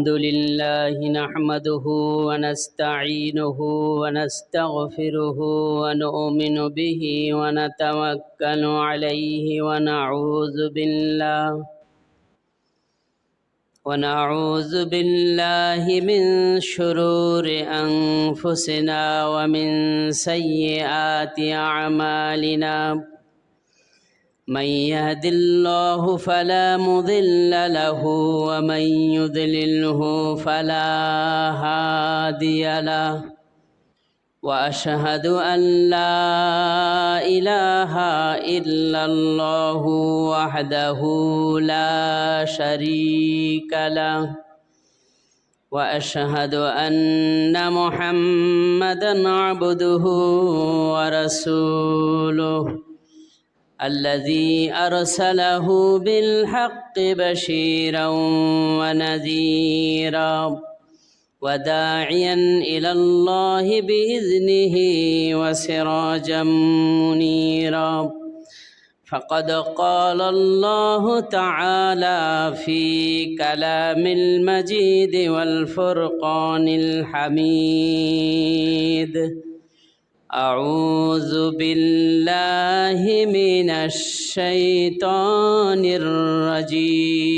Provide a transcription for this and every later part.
الحمد لله نحمده ونستعينه ونستغفره ونؤمن به ونتوكل عليه ونعوذ بالله من شرور أنفسنا ومن سيئات أعمالنا من يهد الله فلا مضل له ومن يضلله فلا هادي له وأشهد أن لا إله إلا الله وحده لا شريك له وأشهد أن محمدًا عبده ورسوله الذي أرسله بالحق بشيرا ونذيرا وداعيا إلى الله بإذنه وسراجا منيرا فقد قال الله تعالى في كلام المجيد والفرقان الحميد أعوذ بالله من الشيطان الرجيم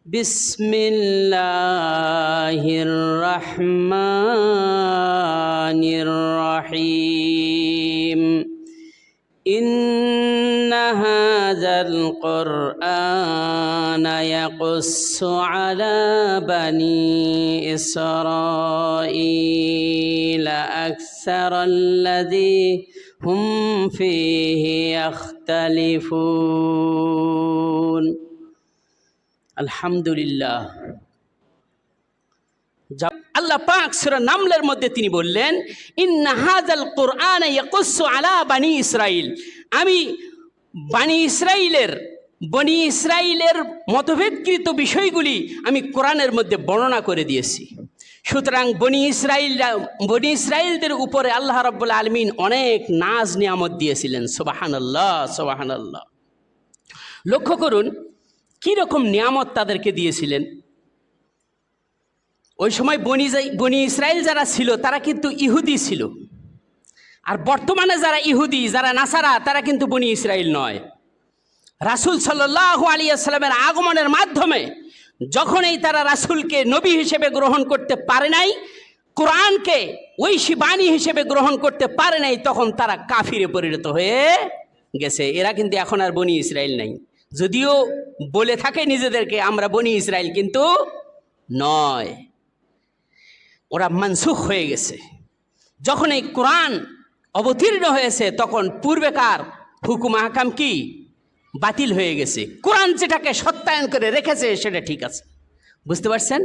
بسم الله الرحمن الرحيم إن هذا القرآن يقص على بني إسرائيل أكثر الذي هم فيه يختلفون আলহামদুলিল্লাহ। আল্লাহ পাক সূরা নামলের মধ্যে তিনি বললেন, ইন্না হাযাল কুরআন ইয়াকুসসু আলা বানি ইসরাইল, আমি বনি ইসরাইলের মতভেদকৃত বিষয়গুলি আমি কোরআনের মধ্যে বর্ণনা করে দিয়েছি। সুতরাং বনি ইসরাইলদের উপরে আল্লাহ রাব্বুল আলামিন অনেক নাজ নিয়ামত দিয়েছিলেন। সুবহানাল্লাহ, সুবহানাল্লাহ। লক্ষ্য করুন কীরকম নিয়ামত তাদেরকে দিয়েছিলেন। ওই সময় বনি ইসরাইল যারা ছিল তারা কিন্তু ইহুদি ছিল, আর বর্তমানে যারা ইহুদি, যারা নাসারা, তারা কিন্তু বনি ইসরাইল নয়। রাসূল সাল্লাল্লাহু আলাইহি ওয়াসাল্লামের আগমনের মাধ্যমে যখনই তারা রাসূলকে নবী হিসেবে গ্রহণ করতে পারে নাই, কোরআনকে ঐশী বাণী হিসেবে গ্রহণ করতে পারে নাই, তখন তারা কাফিরে পরিণত হয়ে গেছে। এরা কিন্তু এখন আর বনি ইসরাইল নাই। যদিও বলে থাকে নিজেদেরকে আমরা বনি ইসরাইল, কিন্তু নয়, ওরা মানসুখ হয়ে গেছে। যখন এই কোরআন অবতীর্ণ হয়েছে তখন পূর্বেকার হুকুম আহকাম কি বাতিল হয়ে গেছে। কোরআন যেটাকে সত্যায়ন করে রেখেছে সেটা ঠিক আছে। বুঝতে পারছেন?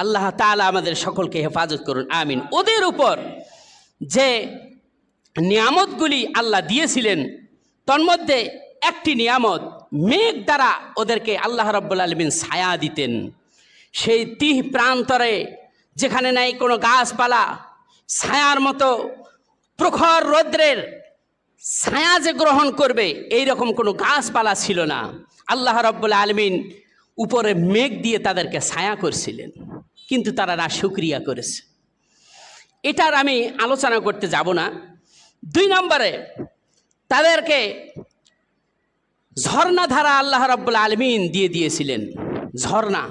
আল্লাহ তাআলা আমাদের সকলকে হেফাজত করুন, আমিন। ওদের উপর যে নিয়ামতগুলি আল্লাহ দিয়েছিলেন তন্মধ্যে একটি নিয়ামত, মেঘ দ্বারা ওদেরকে আল্লাহ রাব্বুল আলামিন ছায়া দিতেন। সেই তিহ প্রান্তরে যেখানে নাই কোনো গাছপালা, ছায়ার মতো প্রখর রৌদ্রের ছায়া যে গ্রহণ করবে এই রকম কোনো গাছপালা ছিল না। আল্লাহ রাব্বুল আলামিন উপরে মেঘ দিয়ে তাদেরকে ছায়া করছিলেন, কিন্তু তারা না শুকরিয়া করেছে। এটার আমি আলোচনা করতে যাব না। 2 নম্বরে তাদেরকে ঝর্ণা ধারা আল্লাহ রাব্বুল আলামিন দিয়ে দিয়েছিলেন। ঝর্ণা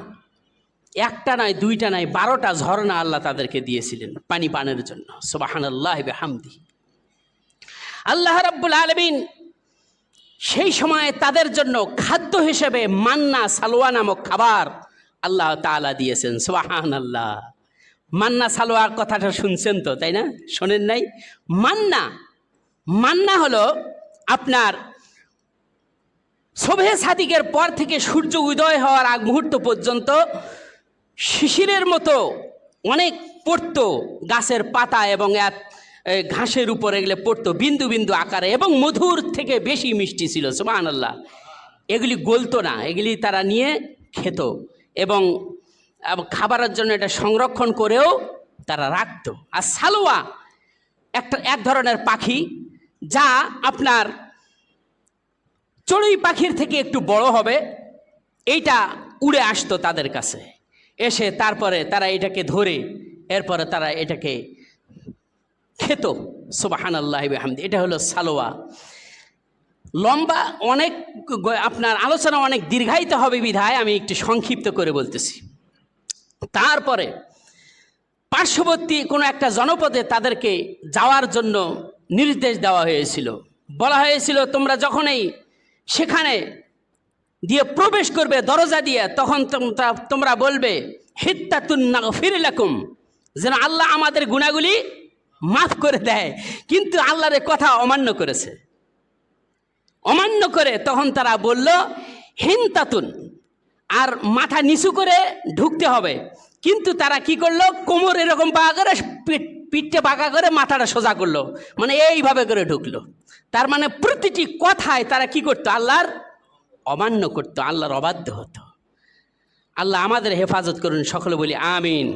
একটা নয়, 2টা নয়, 12টা ঝর্ণা আল্লাহ তাদেরকে দিয়েছিলেন পানি পানের জন্য। সুবহানাল্লাহি বিহামদিহি। আল্লাহ রাব্বুল আলামিন সেই সময় তাদের জন্য খাদ্য হিসেবে মান্না সালোয়া নামক খাবার আল্লাহ তাআলা দিয়েছেন। সুবহানাল্লাহ। মান্না সালোয়ার কথাটা শুনছেন তো, তাই না? শোনেন নাই? মান্না হলো আপনার শোভে সাদিকের পর থেকে সূর্য উদয় হওয়ার আগ মুহূর্ত পর্যন্ত শিশিরের মতো অনেক পড়তো গাছের পাতা এবং ঘাসের উপর এগুলো পড়তো বিন্দু বিন্দু আকারে, এবং মধুর থেকে বেশি মিষ্টি ছিল। সুবহানাল্লাহ। এগুলি গলতো না, এগুলি তারা নিয়ে খেত এবং খাবারের জন্য এটা সংরক্ষণ করেও তারা রাখতো। আর সালোয়া এক ধরনের পাখি, যা আপনার চড়ুই পাখির থেকে একটু বড় হবে। এইটা উড়ে আসতো তাদের কাছে, এসে তারপরে তারা এটাকে ধরে এরপরে তারা এটাকে খেত। সুবহানাল্লাহি ওয়া বিহামদিহি। এটা হলো সালোয়া। লম্বা অনেক, আপনার আলোচনা অনেক দীর্ঘায়িত হবে বিধায় আমি একটু সংক্ষিপ্ত করে বলতেছি। তারপরে পার্শ্ববর্তী কোনো একটা জনপদে তাদেরকে যাওয়ার জন্য নির্দেশ দেওয়া হয়েছিল। বলা হয়েছিল তোমরা যখনই সেখানে দিয়ে প্রবেশ করবে দরজা দিয়ে, তখন তোমরা বলবে হিত্তাতুন নাগফির লাকুম, যেন আল্লাহ আমাদের গুনাহগুলি মাফ করে দেয়। কিন্তু আল্লাহর কথা অমান্য করেছে, অমান্য করে তখন তারা বলল হিনতাতুন, আর মাথা নিচু করে ঢুকতে হবে। কিন্তু তারা কি করলো, কোমর এরকম বাঁকা করে, পিঠটা বাঁকা করে মাথাটা সোজা করলো, মানে এইভাবে করে ঢুকলো। তার মানে প্রতিটি কথায় তারা কি করতো, আল্লাহর অমান্য করতো, আল্লাহর অবাধ্য হতো। আল্লাহ আমাদের হেফাজত করুন, সকলে বলি আমিন।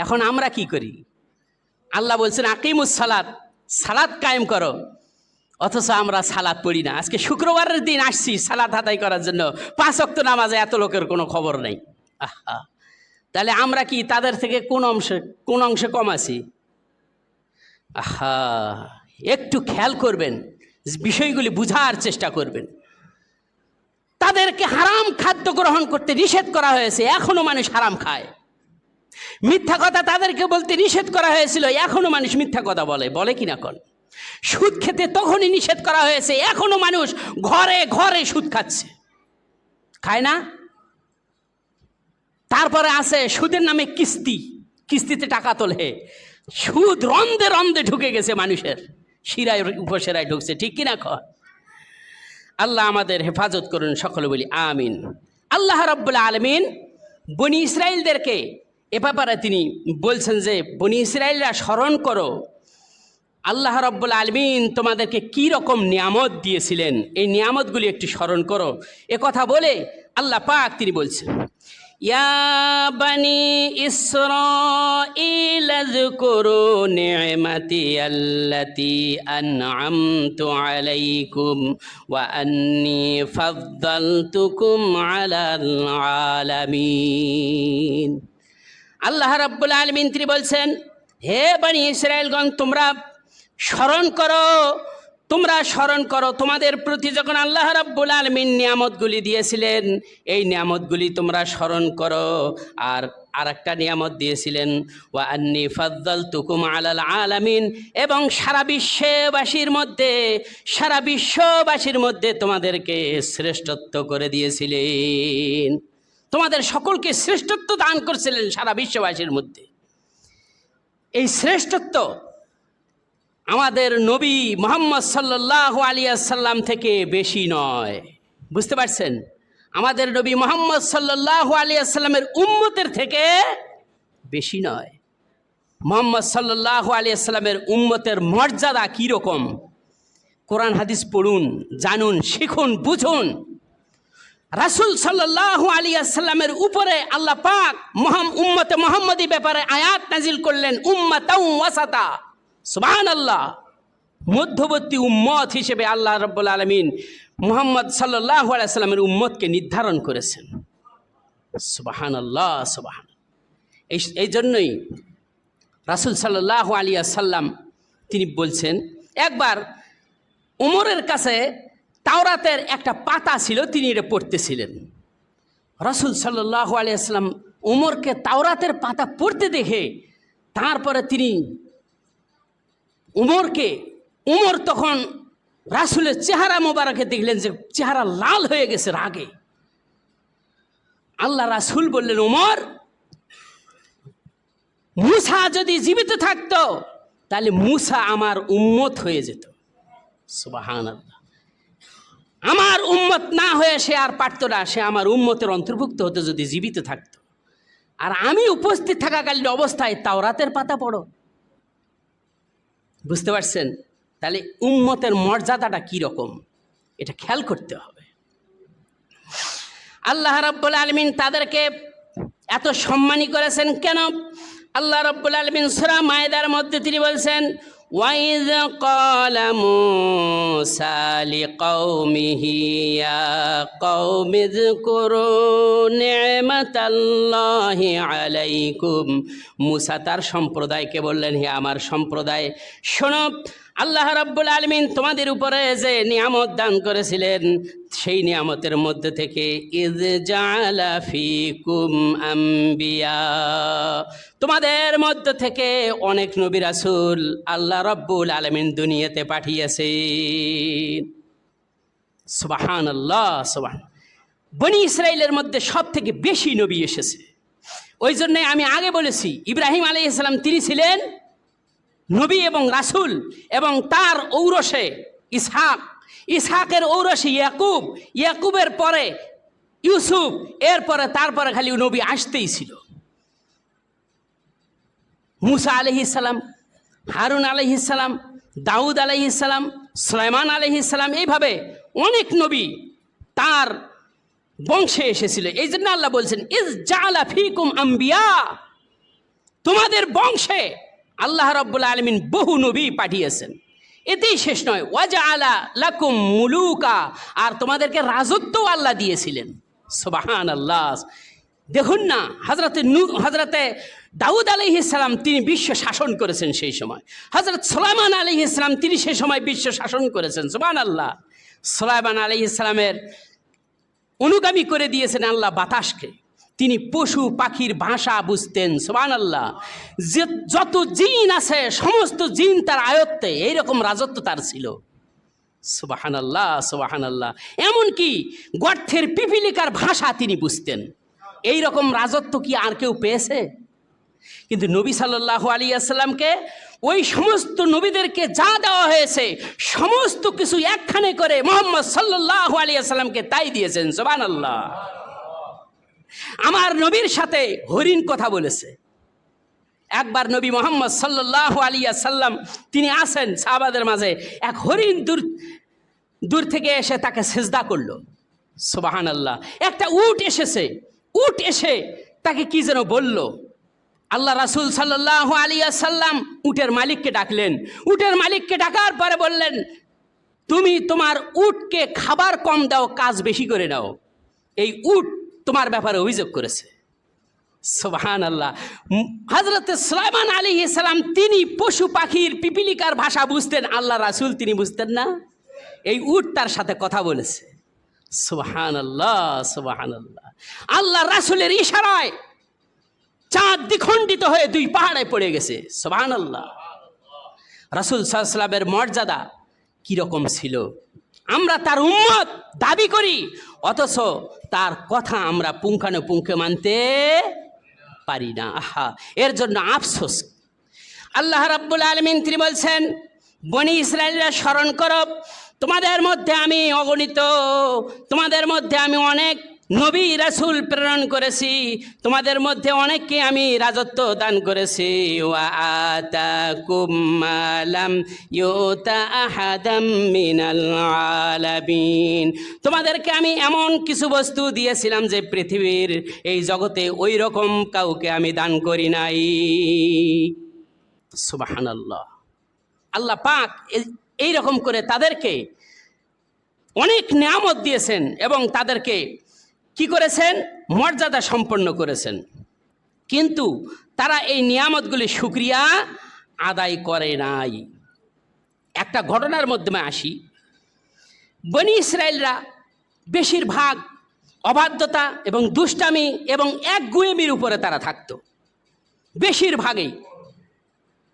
এখন আমরা কি করি? আল্লাহ বলছেন আকিমুস সালাত, সালাত কায়েম করো, অথচ আমরা সালাত পড়ি না। আজকে শুক্রবারের দিন আসছি সালাত আদায় করার জন্য, 5 ওয়াক্ত নামাজে এত লোকের কোনো খবর নেই। আহা, তাহলে আমরা কি তাদের থেকে কোন অংশে কম আছি? আহা, একটু খেয়াল করবেন, বিষয়গুলি বুঝার চেষ্টা করবেন। তাদেরকে হারাম খাদ্য গ্রহণ করতে নিষেধ করা হয়েছে, এখনো মানুষ হারাম খায়। মিথ্যা কথা তাদেরকে বলতে নিষেধ করা হয়েছিল, এখনো মানুষ মিথ্যা কথা বলে কিনা কোন। সুদ খেতে তখনই নিষেধ করা হয়েছে, এখনো মানুষ ঘরে ঘরে সুদ খাচ্ছে, খায় না? তারপরে আছে সুদের নামে কিস্তি, কিস্তিতে টাকা তোলে। সুদ রন্ধে রন্ধে ঢুকে গেছে মানুষের শিরায় উপশিরায় ঢুকছে, ঠিক কিনা কর? আল্লাহ আমাদের হেফাজত করুন, সকলে বলি আমিন। আল্লাহ রাব্বুল আলামিন বনি ইসরাইলদেরকে এ ব্যাপারে তিনি বলছেন যে বনি ইসরাইলরা স্মরণ করো আল্লাহ রাব্বুল আলামিন তোমাদেরকে কি রকম নিয়ামত দিয়েছিলেন, এই নিয়ামতগুলি একটু স্মরণ করো। এ কথা বলে আল্লাহ পাক তিনি বলছেন, ইয়া বানি ইসরাঈল যকুরু নি'মাতি আল্লাতী আন'আমতু আলাইকুম ওয়া আন্নী ফাদ্দালতুকুম আলাল আলামিন। আল্লাহ রাব্বুল আলামিন তিনি বলছেন, হে বনি ইসরাঈলগণ, তোমরা স্মরণ করো তোমাদের প্রতি যখন আল্লাহ রাব্বুল আলামিন নিয়ামতগুলি দিয়েছিলেন, এই নিয়ামতগুলি তোমরা স্মরণ করো। আর আরেকটা নিয়ামত দিয়েছিলেন, ওয়া আন্নী ফাদ্দালতুকুম আলাল আলামিন, এবং সারা বিশ্ববাসীর মধ্যে তোমাদেরকে শ্রেষ্ঠত্ব করে দিয়েছিলেন। তোমাদের সকলকে শ্রেষ্ঠত্ব দান করছিলেন সারা বিশ্ববাসীর মধ্যে। এই শ্রেষ্ঠত্ব আমাদের নবী মুহাম্মদ সাল্লাল্লাহু আলাইহি ওয়াসাল্লাম থেকে বেশি নয়, বুঝতে পারছেন? আমাদের নবী মুহাম্মদ সাল্লাল্লাহু আলাইহি ওয়াসাল্লামের উম্মতের থেকে বেশি নয়। মুহাম্মদ সাল্লাল্লাহু আলাইহি ওয়াসাল্লামের উম্মতের মর্যাদা কী রকম, কোরআন হাদিস পড়ুন, জানুন, শিখুন, বুঝুন। রাসূল সাল্লাল্লাহু আলাইহি ওয়াসাল্লামের উপরে আল্লাহ পাক উম্মতে মুহাম্মদী ব্যাপারে আয়াত নাজিল করলেন, উম্মাতাও ওয়াসাতা। সুবহানাল্লাহ, মধ্যবর্তী উম্মত হিসেবে আল্লাহ রাব্বুল আলামিন মুহাম্মদ সাল্লাল্লাহু আলাইহি ওয়াসাল্লামের উম্মতকে নির্ধারণ করেছেন। সুবহানাল্লাহ, সুবহানাল্লাহ। এই জন্যই রাসূল সাল্লাল্লাহু আলাইহি ওয়াসাল্লাম তিনি বলছেন, একবার উমরের কাছে তাওরাতের একটা পাতা ছিল, তিনি এটা পড়তেছিলেন। রাসূল সাল্লাল্লাহু আলাইহি ওয়াসাল্লাম উমরকে তাওরাতের পাতা পড়তে দেখে তারপরে তিনি উমর তখন রাসূলের চেহারা মোবারকে দেখলেন যে চেহারা লাল হয়ে গেছে রাগে। আল্লাহ রাসূল বললেন, উমর, মূসা যদি জীবিত থাকতো তাহলে মূসা আমার উম্মত হয়ে যেত। সুবহানাল্লাহ। আমার উম্মত না হয়ে সে আর পারতো না, সে আমার উম্মতের অন্তর্ভুক্ত হতো যদি জীবিত থাকতো। আর আমি উপস্থিত থাকাকালীন অবস্থায় তাওরাতের পাতা পড়ো, বুঝতে পারছেন? তাহলে উম্মতের মর্যাদাটা কী রকম এটা খেয়াল করতে হবে। আল্লাহ রাব্বুল আলামিন তাদেরকে এত সম্মানী করেছেন কেন? আল্লাহ রাব্বুল আলামিন সূরা মায়েদার মধ্যে তিনি বলছেন, وَإِذْ قَالَ مُوسَى لِقَوْمِهِ يَا قَوْمِ اذْكُرُوا نِعْمَةَ اللَّهِ عَلَيْكُمْ। মুসা তার সম্প্রদায়কে বললেন, হে আমার সম্প্রদায়, শোনো, আল্লাহ রাব্বুল আলামিন তোমাদের উপরে যে নিয়ামত দান করেছিলেন, সেই নিয়ামতের মধ্যে থেকে ইয জাআলা ফীকুম আম্বিয়া, তোমাদের মধ্য থেকে অনেক নবী রাসূল আল্লাহ রাব্বুল আলামিন দুনিয়াতে পাঠিয়েছেন। সুবহানাল্লাহ, সুবহান। বনি ইসরাইলের মধ্যে সব থেকে বেশি নবী এসেছে। ওই জন্যে আমি আগে বলেছি, ইব্রাহিম আলাইহিস সালাম তিনি ছিলেন নবী এবং রাসূল, এবং তার ঔরসে ইসহাক, ইসহাকের ঔরসে ইয়াকুব, ইয়াকুবের পরে ইউসুফ, এরপরে তারপরে খালি নবী আসতেই ছিল। মুসা আলাইহিস সালাম, হারুন আলাইহিস সালাম, দাউদ আলাইহিস সালাম, সুলাইমান আলাইহিস সালাম, এইভাবে অনেক নবী তার বংশে এসেছিল। এই জন্য আল্লাহ বলছেন ইয জাআলা ফীকুম আম্বিয়া, তোমাদের বংশে আল্লাহ রাব্বুল আলামিন বহু নবী পাঠিয়েছেন। এতেই শেষ নয়, ওয়াজআলা লাকুম মুলুকা, আর তোমাদেরকে রাজত্বও আল্লাহ দিয়েছিলেন। সুবহানাল্লাহ। দেখুন না, হযরতে দাউদ আলাইহিস সালাম তিনি বিশ্ব শাসন করেছেন সেই সময়। হযরত সুলাইমান আলাইহিস সালাম তিনি সেই সময় বিশ্ব শাসন করেছেন। সুবহানাল্লাহ। সুলাইমান আলাইহিস সালামের অনুগামী করে দিয়েছেন আল্লাহ বাতাসকে, তিনি পশু পাখির ভাষা বুঝতেন। সুবহানাল্লাহ। যে যত জিন আছে সমস্ত জিন তার আয়ত্তে, এইরকম রাজত্ব তার ছিল। সুবহানাল্লাহ, সুবহানাল্লাহ। এমনকি গর্তের পিপিলিকার ভাষা তিনি বুঝতেন। এই রকম রাজত্ব কি আর কেউ পেয়েছে? কিন্তু নবী সাল্লাল্লাহু আলাইহি ওয়াসাল্লামকে ওই সমস্ত নবীদেরকে যা দেওয়া হয়েছে সমস্ত কিছু একখানে করে মুহাম্মদ সাল্লাল্লাহু আলাইহি ওয়াসাল্লামকে তাই দিয়েছেন। সুবহানাল্লাহ। আমার নবীর সাথে হরিণ কথা বলেছে। একবার নবী মুহাম্মদ সাল্লাল্লাহু আলাইহি ওয়াসাল্লাম তিনি আসেন সাহাবাদের মাঝে, এক হরিণ দূর থেকে এসে তাকে সিজদা করলো। সুবহানাল্লাহ। একটা উট এসেছে, উট এসে তাকে কি যেন বলল। আল্লাহ রাসূল সাল্লাল্লাহু আলাইহি ওয়াসাল্লাম উটের মালিককে ডাকলেন। উটের মালিককে ডাকার পরে বললেন, তুমি তোমার উটকে খাবার কম দাও, কাজ বেশি করে নাও। এই উট তোমার ব্যাপারে অভিযোগ করেছে। সুবহানাল্লাহ। হযরত সুলাইমান আলাইহিস সালাম তিনি পশু পাখির পিপিলিকার ভাষা বুঝতেন, আল্লাহ রাসূল তিনি বুঝতেন না। এই উট তার সাথে কথা বলেছে। সুবহানাল্লাহ, সুবহানাল্লাহ। আল্লাহ রাসূলের ইশারায় চাঁদ দ্বিখণ্ডিত হয়ে দুই পাহাড়ে পড়ে গেছে। সুবহানাল্লাহ। রাসূল সাল্লাল্লাহু আলাইহি ওয়াসাল্লামের মর্যাদা কিরকম ছিল আমরা তার উম্মত দাবি করি, অথচ তার কথা আমরা পুঙ্খানুপুঙ্খে মানতে পারি না। আহা, এর জন্য আফসোস। আল্লাহ রাব্বুল আলামিন তিনি বলছেন, বনি ইসরাইলরা স্মরণ করো, তোমাদের মধ্যে আমি অগণিত, তোমাদের মধ্যে আমি অনেক নবী রাসূল প্রেরণ করেছি, তোমাদের মধ্যে অনেককে আমি রাজত্ব দান করেছি। ওয়া আতাকুম মা লাম ইউতা আহাদাম মিনাল আলামিন, তোমাদেরকে আমি এমন কিছু বস্তু দিয়েছিলাম যে পৃথিবীর এই জগতে ওই রকম কাউকে আমি দান করি নাই। সুবহানাল্লাহ। আল্লাহ পাক এই রকম করে তাদেরকে অনেক নিয়ামত দিয়েছেন এবং তাদেরকে কি করেছেন? মর্যাদা সম্পন্ন করেছেন। কিন্তু তারা এই নিয়ামতগুলি শুকরিয়া আদায় করে নাই। একটা ঘটনার মাধ্যমে আসি। বনি ইসরাইলরা বেশিরভাগ অবাধ্যতা এবং দুষ্টামি এবং একগুঁয়েমির উপরে তারা থাকত। বেশিরভাগই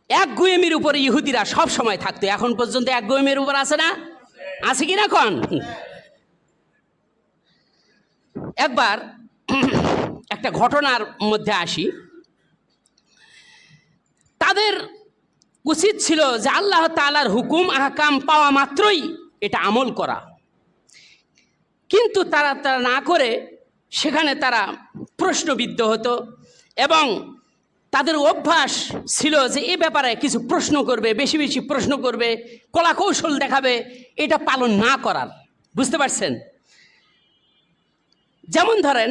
একগুঁয়েমির উপরে ইহুদিরা সব সময় থাকতো। এখন পর্যন্ত একগুঁয়েমির উপর আছে না? আছে কি না? এখন একবার একটা ঘটনার মধ্যে আসি। তাদের উচিত ছিল যে আল্লাহ তাআলার হুকুম আহকাম পাওয়া মাত্রই এটা আমল করা, কিন্তু তারা না করে সেখানে তারা প্রশ্নবিদ্ধ হতো এবং তাদের অভ্যাস ছিল যে এ ব্যাপারে কিছু প্রশ্ন করবে, বেশি বেশি প্রশ্ন করবে, কলা কৌশল দেখাবে, এটা পালন না করার। বুঝতে পারছেন? যেমন ধরেন,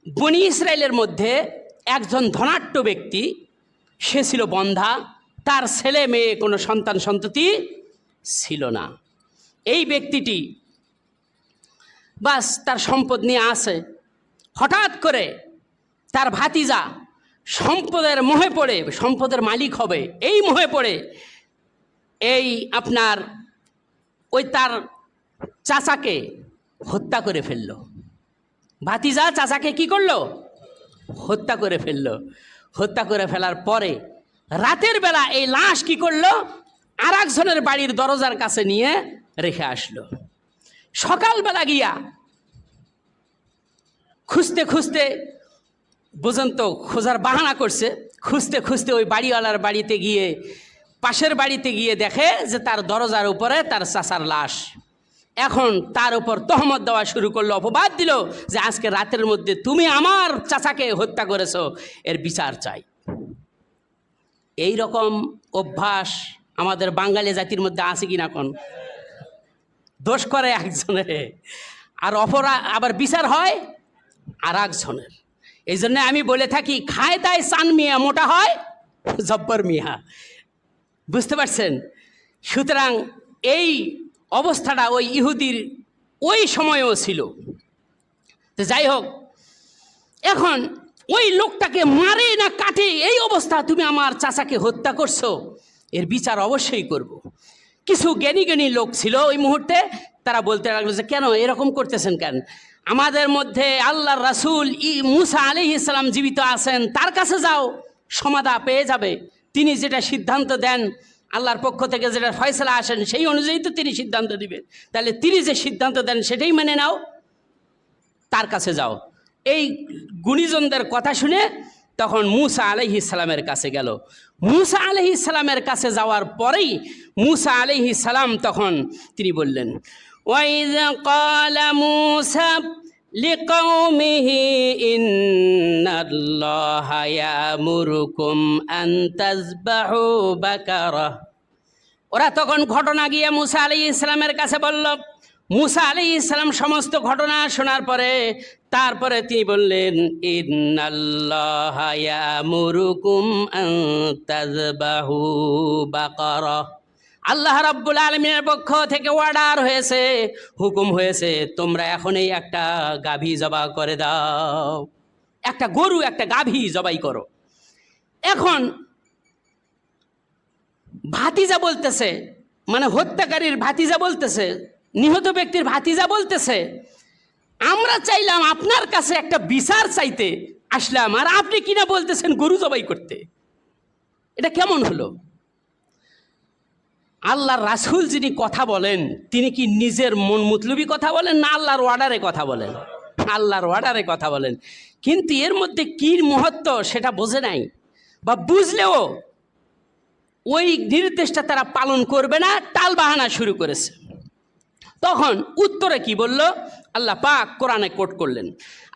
বনি ইসরাইলের মধ্যে একজন ধনাঢ্য ব্যক্তি, সে ছিল বন্ধা, তার ছেলে মেয়ে কোনো সন্তান সন্ততি ছিল না। এই ব্যক্তিটি বাস তার সম্পদ নিয়ে আসে, হঠাৎ করে তার ভাতিজা সম্পদের মোহে পড়ে, সম্পদের মালিক হবে এই মোহে পড়ে এই আপনার ওই তার চাচাকে হত্যা করে ফেলল। ভাতিজা চাচাকে কি করলো? হত্যা করে ফেলল। হত্যা করে ফেলার পরে রাতের বেলা এই লাশ কি করলো? আর একজনের বাড়ির দরজার কাছে নিয়ে রেখে আসলো। সকালবেলা গিয়া খুঁজতে খুঁজতে, বুঝেন তো, খোঁজার বাহানা করছে, খুঁজতে খুঁজতে ওই বাড়িওয়ালার বাড়িতে গিয়ে, পাশের বাড়িতে গিয়ে দেখে যে তার দরজার উপরে তার চাচার লাশ। এখন তার উপর তহমত দেওয়া শুরু করলো, অপবাদ দিল যে আজকে রাতের মধ্যে তুমি আমার চাচাকে হত্যা করেছো, এর বিচার চাই। এই রকম অভ্যাস আমাদের বাঙালি জাতির মধ্যে আছে কিনা? কোন দোষ করে একজনের আর আবার বিচার হয় আর একজনের। এই জন্য আমি বলে থাকি, খায় দায় চান মিয়া, মোটা হয় জব্বর মিয়া। বুঝতে পারছেন? সুতরাং এই অবস্থাটা ওই ইহুদির ওই সময়েও ছিল। তো যাই হোক, এখন ওই লোকটাকে মারে না কাটে, এই অবস্থা, তুমি আমার চাচাকে হত্যা করছো, এর বিচার অবশ্যই করব। কিছু জ্ঞানী জ্ঞানী লোক ছিল ওই মুহূর্তে, তারা বলতে লাগলো যে কেন এরকম করতেছেন কেন? আমাদের মধ্যে আল্লাহর রাসূল মুসা আলাইহিস সালাম জীবিত আছেন, তার কাছে যাও, সমাধা পেয়ে যাবে। তিনি যেটা সিদ্ধান্ত দেন, আল্লাহর পক্ষ থেকে যেটা ফয়সালা আসেন, সেই অনুযায়ী তো তিনি সিদ্ধান্ত দিবেন। তাহলে তিনি যে সিদ্ধান্ত দেন সেটাই মেনে নাও, তার কাছে যাও। এই গুণীজনদের কথা শুনে তখন মুসা আলাইহিস সালামের কাছে গেল। মুসা আলাইহিস সালামের কাছে যাওয়ার পরেই মুসা আলাইহিস সালাম তখন তিনি বললেন, ওয়াইয ক্বালা মুসা লিকওমিহি ইন্নাল্লাহা ইয়ামুরুকুম আন তাযবাহু বাকারা। ওরা তখন ঘটনা গিয়ে মুসা আলাইহিস সালামের কাছে বলল। মুসা আলাইহিস সালাম সমস্ত ঘটনা শোনার পরে তারপরে তিনি বললেন, ইন্নাল্লাহা ইয়ামুরুকুম আন তাযবাহু বাকারা। আল্লাহ রাব্বুল আলামিনের পক্ষ থেকে অর্ডার হয়েছে, হুকুম হয়েছে, তোমরা এখনই একটা গাভী জবাই করে দাও, একটা গরু, একটা গাভী জবাই করো। এখন ভাতিজা বলতেছে, মানে হত্যাকারীর ভাতিজা বলতেছে, নিহত ব্যক্তির ভাতিজা বলতেছে, আমরা চাইলাম আপনার কাছে একটা বিচার চাইতে আসলাম, আর আপনি কিনা বলতেছেন গরু জবাই করতে। এটা কেমন হলো? আল্লাহর রাসূল যিনি কথা বলেন, তিনি কি নিজের মন মতলবি কথা বলেন না আল্লাহর অর্ডারে কথা বলেন? আল্লাহর অর্ডারে কথা বলেন। কিন্তু এর মধ্যে কী মহত্ব সেটা বোঝে নাই, বা বুঝলেও ওই নির্দেশটা তারা পালন করবে না, টালবাহানা শুরু করেছে। তখন উত্তরে কি বলল? আল্লাহ পাক কোরআনে কোট করলেন।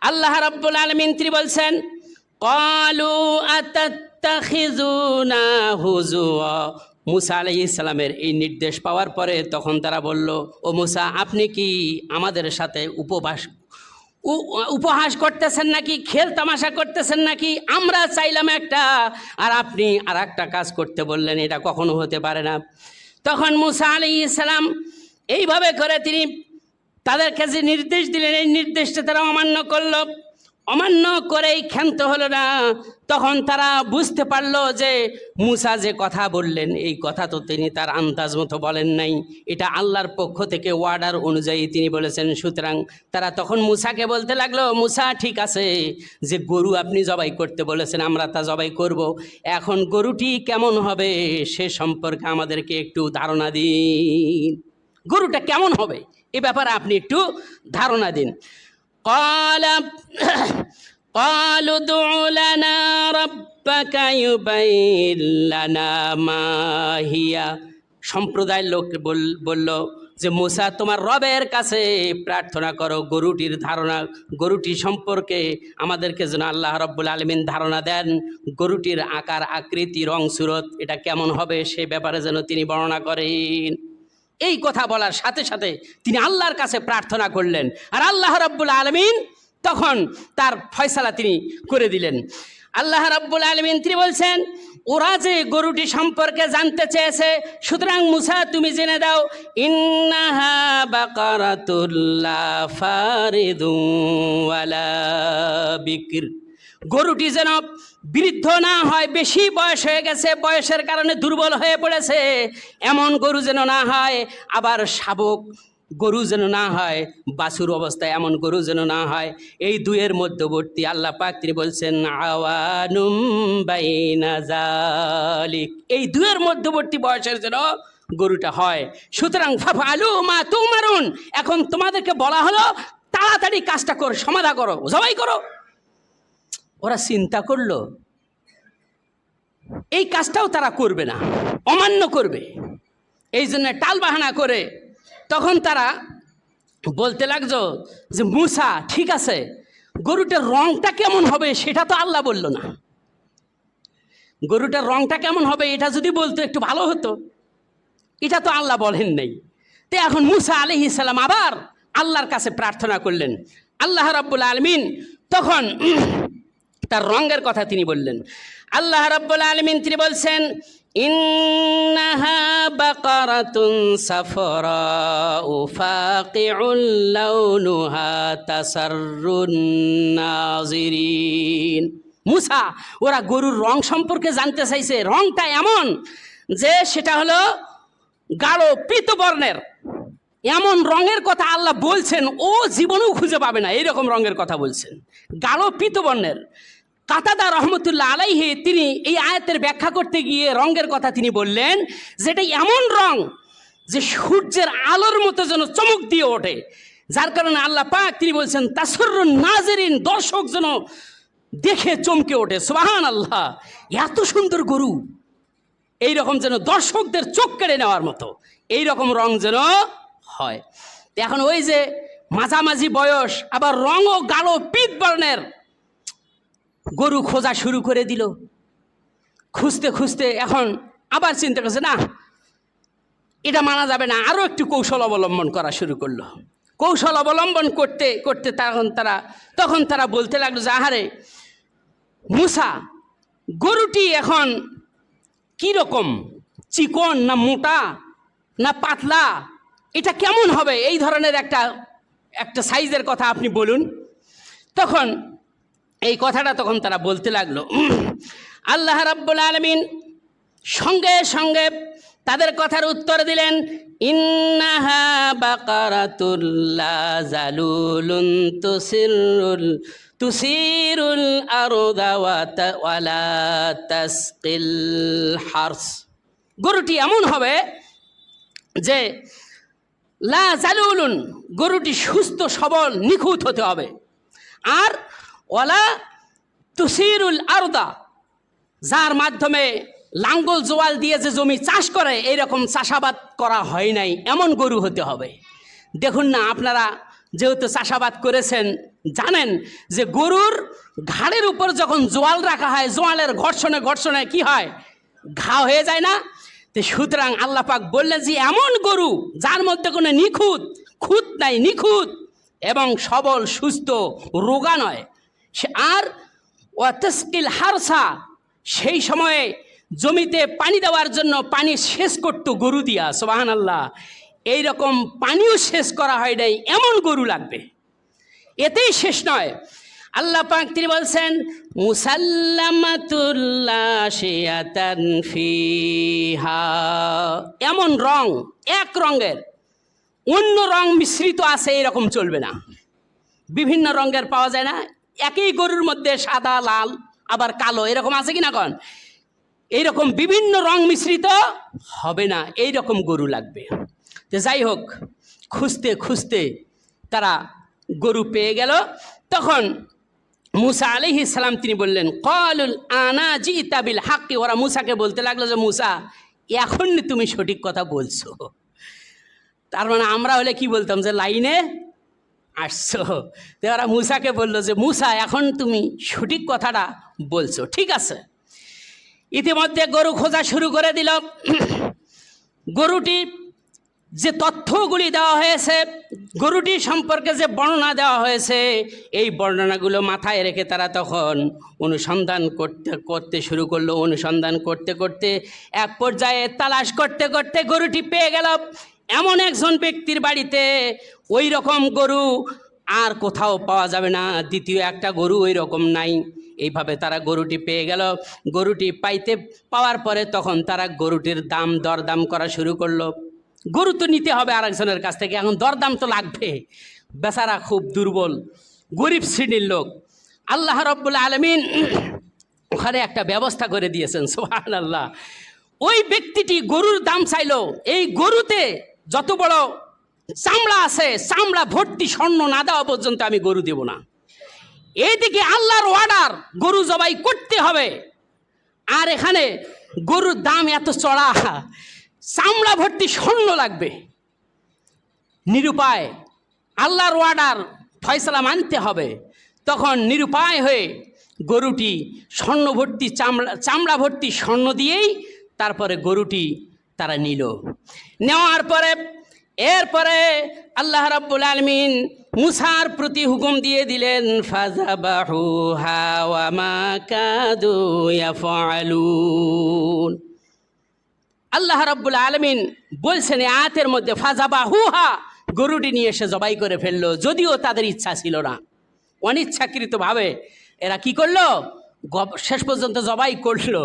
আল্লাহ রাব্বুল আলামিন তিনি বলছেন, ক্বালু আতাত্তাখিযুনা হুজুয়া। মুসা আলাইহিস সালামের এই নির্দেশ পাওয়ার পরে তখন তারা বলল, ও মুসা, আপনি কি আমাদের সাথে উপহাস করতেছেন নাকি, খেল তামাশা করতেছেন নাকি? আমরা চাইলাম একটা, আর আপনি আর একটা কাজ করতে বললেন, এটা কখনো হতে পারে না। তখন মুসা আলাইহিস সালাম এইভাবে করে তিনি তাদেরকে যে নির্দেশ দিলেন, এই নির্দেশটা তারা অমান্য করল। অমান্য করেই ক্ষান্ত হলো না। তখন তারা বুঝতে পারলো যে মুসা যে কথা বললেন, এই কথা তো তিনি তার আন্দাজ মতো বলেন নাই, এটা আল্লাহর পক্ষ থেকে অর্ডার অনুযায়ী তিনি বলেছেন। সুতরাং তারা তখন মুসাকে বলতে লাগলো, মুসা, ঠিক আছে, যে গরু আপনি জবাই করতে বলেছেন, আমরা তা জবাই করব। এখন গরুটি কেমন হবে সে সম্পর্কে আমাদেরকে একটু ধারণা দিন। গরুটা কেমন হবে এ ব্যাপারে আপনি একটু ধারণা দিন। قالوا ادع لنا ربك يبين لنا ما هي। সম্প্রদায়ের লোক বলল যে মুসা, তোমার রবের কাছে প্রার্থনা করো, গরুটির ধারণা, গরুটি সম্পর্কে আমাদেরকে যেন আল্লাহ রাব্বুল আলামিন ধারণা দেন। গরুটির আকার, আকৃতি, রং, সুরত এটা কেমন হবে সে ব্যাপারে যেন তিনি বর্ণনা করেন। এই কথা বলার সাথে সাথে তিনি আল্লাহর কাছে প্রার্থনা করলেন, আর আল্লাহ রাব্বুল আলামিন তখন তার ফয়সালা তিনি করে দিলেন। আল্লাহ রাব্বুল আলামিন তিনি বলছেন ওরা যে গরুটি সম্পর্কে জানতে চেয়েছে, সুতরাং মুসা তুমি জেনে দাও, ইন্নাহা বাকারাতুল লা ফারিদুন ওয়ালা বিকর, গরুটি যেন বৃদ্ধ না হয়, বেশি বয়স হয়ে গেছে, বয়সের কারণে দুর্বল হয়ে পড়েছে, এমন গরু যেন না হয়, আবার শাবক গরু যেন না হয়, বাছুর অবস্থায় এমন গরু যেন না হয়। এই দুয়ের মধ্যবর্তী আল্লাহ পাক তিনি বলছেন আওয়ানুম বাইনা যালিক, এই দুয়ের মধ্যবর্তী বয়সের যেন গরুটা হয়। সুতরাং ফাফআলু মা তুমারুন, এখন তোমাদেরকে বলা হলো তাড়াতাড়ি কাজটা করো, সমাধা করো, জবাই করো। ওরা চিন্তা করলো এই কাজটাও তারা করবে না, অমান্য করবে, এই জন্য টালবাহানা করে তখন তারা বলতে লাগলো যে মুসা ঠিক আছে, গরুটার রংটা কেমন হবে সেটা তো আল্লাহ বলল না, গরুটার রংটা কেমন হবে এটা যদি বলতো একটু ভালো হতো, এটা তো আল্লাহ বলেন নাই। তো এখন মুসা আলাইহিস সালাম আবার আল্লাহর কাছে প্রার্থনা করলেন। আল্লাহ রাব্বুল আলামিন তখন তার রঙের কথা তিনি বললেন। আল্লাহ রাব্বুল আলামিন তিনি বলছেন ইন্নাহা বাকারাতুন সাফরাউ ফাকিউল লাউনুহা তাসাররুন নাজিরিন। মুসা ওরা গরুর রং সম্পর্কে জানতে চাইছে, রংটা এমন যে সেটা হলো গাঢ় পীতবর্ণের, এমন রঙের কথা আল্লাহ বলছেন ও জীবনেও খুঁজে পাবে না, এইরকম রঙের কথা বলছেন, গাঢ় পীতবর্ণের। কাতাদা রহমতুল্লাহ আলাইহি তিনি এই আয়াতের ব্যাখ্যা করতে গিয়ে রঙের কথা তিনি বললেন যেটা এমন রং যে সূর্যের আলোর মতো যেন চমক দিয়ে ওঠে, যার কারণে আল্লাহ পাক তিনি বলছেন তাসাররুন নাজিরিন, দর্শক যেন দেখে চমকে ওঠে। সুবহানাল্লাহ, এত সুন্দর গরু, এইরকম যেন দর্শকদের চোখ কেড়ে নেওয়ার মতো এইরকম রং যেন হয়। এখন ওই যে মাঝামাঝি বয়স আবার রঙও গাঢ় পীত বর্ণের গরু খোঁজা শুরু করে দিল। খুঁজতে খুঁজতে এখন আবার চিন্তা করছে না এটা মানা যাবে না, আরও একটু কৌশল অবলম্বন করা শুরু করলো। কৌশল অবলম্বন করতে করতে তখন তারা বলতে লাগলো যে আহারে মুসা, গরুটি এখন কীরকম, চিকন না মোটা না পাতলা, এটা কেমন হবে, এই ধরনের একটা সাইজের কথা আপনি বলুন। তখন এই কথাটা তখন তারা বলতে লাগলো। আল্লাহ রাব্বুল আলামিন সঙ্গে সঙ্গে তাদের কথার উত্তর দিলেন ইন্নাহা বাকারাতুল লা যালুলুন তুসিরুল আরদা ওয়ালা তাসকিল হারস, গরুটি এমন হবে যে লা জালুলুন, গরুটি সুস্থ সবল নিখুঁত হতে হবে, আর ওয়ালা তুসিরুল আরদা, যার মাধ্যমে লাঙ্গল জোয়াল দিয়ে যে জমি চাষ করে এইরকম চাষাবাদ করা হয় নাই এমন গরু হতে হবে। দেখুন না, আপনারা যেহেতু চাষাবাদ করেছেন জানেন যে গরুর ঘাড়ের উপর যখন জোয়াল রাখা হয়, জোয়ালের ঘর্ষণে ঘর্ষণে কি হয়, ঘা হয়ে যায় না? তো সুতরাং আল্লাহ পাক বললেন যে এমন গরু যার মধ্যে কোনো খুঁত নাই, নিখুঁত এবং সবল সুস্থ রোগা নয়, আর ওয়াতাসকিল হারসা, সেই সময়ে জমিতে পানি দেওয়ার জন্য পানি সেচ করতো গরু দিয়া। সুবহানাল্লাহ, এইরকম পানিও সেচ করা হয় নাই এমন গরু লাগবে। এতেই শেষ নয়, আল্লাহ পাক তিনি বলছেন মুসাল্লামাতুল লা শিয়াতান ফিহা, এমন রং, এক রঙের অন্য রং মিশ্রিত আছে এরকম চলবে না। বিভিন্ন রঙের পাওয়া যায় না, একই গরুর মধ্যে সাদা, লাল, আবার কালো, এরকম আছে কি না কন? এইরকম বিভিন্ন রং মিশ্রিত হবে না, এইরকম গরু লাগবে। তো যাই হোক, খুঁজতে খুঁজতে তারা গরু পেয়ে গেল। তখন মুসা আলাইহিস সালাম তিনি বললেন ক্বালুল আনা জিতা বিল হাক্কি, ওরা মুসাকে বলতে লাগলো যে মুসা এখন তুমি সঠিক কথা বলছো। তার মানে আমরা হলে কি বলতাম যে লাইনে আসছো। তো ওরা মুসাকে বললো যে মুসা এখন তুমি সঠিক কথাটা বলছো, ঠিক আছে। ইতিমধ্যে গরু খোঁজা শুরু করে দিল। গরুটি যে তথ্যগুলি দেওয়া হয়েছে, গরুটি সম্পর্কে যে বর্ণনা দেওয়া হয়েছে, এই বর্ণনাগুলো মাথায় রেখে তারা তখন অনুসন্ধান করতে শুরু করলো। অনুসন্ধান করতে করতে এক পর্যায়ে তালাশ করতে করতে গরুটি পেয়ে গেল এমন একজন ব্যক্তির বাড়িতে। ওই রকম গরু আর কোথাও পাওয়া যাবে না, দ্বিতীয় একটা গরু ওই রকম নাই। এইভাবে তারা গরুটি পেয়ে গেল। গরুটি পাওয়ার পরে তখন তারা গরুটির দরদাম করা শুরু করলো। গরু তো নিতে হবে আরেকজনের কাছ থেকে, এখন দরদাম তো লাগবে। বেচারা খুব দুর্বল, গরিব শ্রেণীর লোক। আল্লাহ রাব্বুল আলামিন ওখানে একটা ব্যবস্থা করে দিয়েছেন, সুবহানাল্লাহ। ওই ব্যক্তিটি গরুর দাম চাইলো, এই গরুতে যত বড় চামড়া আছে, চামড়া ভর্তি স্বর্ণ না দেওয়া পর্যন্ত আমি গরু দেব না। এইদিকে আল্লাহর অর্ডার, গরু জবাই করতে হবে, আর এখানে গরুর দাম এত চড়া, চামড়া ভর্তি স্বর্ণ লাগবে। নিরুপায়, আল্লাহর অর্ডার, ফয়সালা মানতে হবে। তখন নিরুপায় হয়ে গরুটি স্বর্ণ ভর্তি চামড়া ভর্তি স্বর্ণ দিয়েই তারপরে গরুটি তারা নিল। নেওয়ার পরে এরপরে আল্লাহ রাব্বুল আলামিন মুসার প্রতি হুকুম দিয়ে দিলেন, ফাযাবাহুহা ওয়া মা কাদু ইয়াফআলুন। আল্লাহ রাব্বুল আলামিন বলছেন এই আয়াতের মধ্যে, ফাযাবাহুহা, গরুটি নিয়ে এসে জবাই করে ফেললো, যদিও তাদের ইচ্ছা ছিল না। অনিচ্ছাকৃতভাবে এরা কি করলো, শেষ পর্যন্ত জবাই করলো।